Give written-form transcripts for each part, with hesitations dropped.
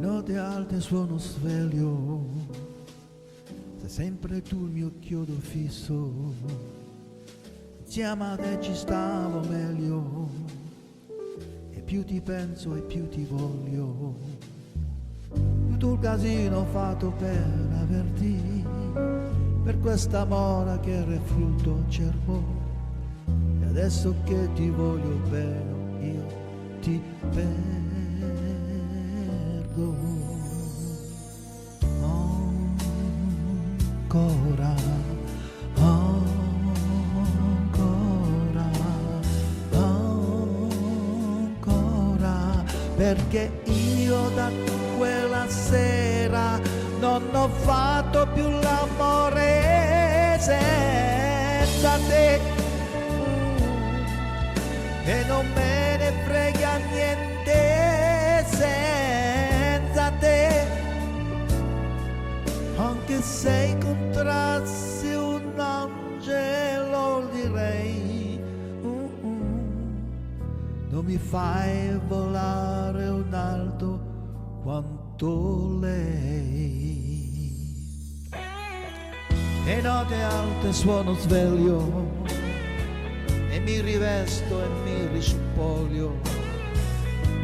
note alte suono sveglio, sei sempre tu il mio chiodo fisso, insieme a te ci stavo meglio, e più ti penso e più ti voglio, tutto il casino fatto per averti, per quest'amore che era frutto cerco, e adesso che ti voglio bene io ti perdo. Ancora, ancora, ancora, perché io da quella sera non ho fatto più l'amore senza te, e non me ne frega niente senza te, anche se incontrassi un angelo direi non mi fai volare un alto quanto lei. E note alte suono sveglio e mi rivesto e mi rispoglio,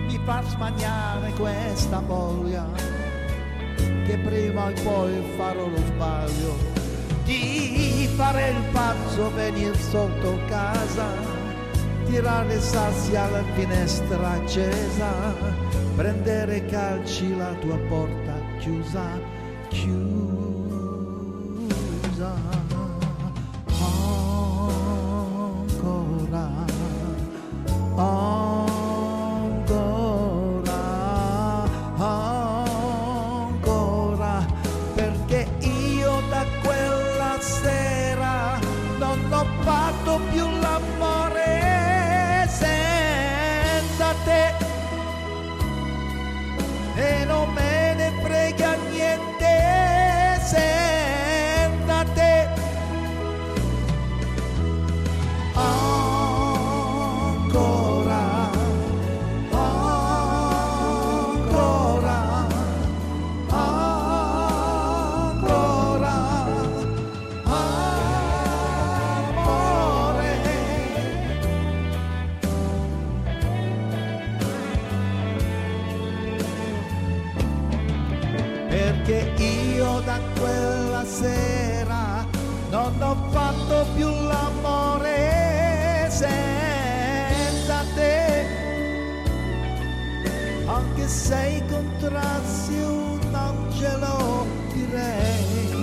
mi fa smaniare questa voglia che prima o poi farò lo sbaglio di fare il pazzo, venir sotto casa, tirare sassi alla finestra accesa, prendere calci la tua porta chiusa, chiusa. Ancora, ancora, ancora, perché io da quella sera non ho fatto più l'amore senza te, e non me ne frega niente senza te. Ancora, ancora, ancora, amore, perché io da quella sera non ho fatto più l'amore senza te, anche se incontrassi un angelo direi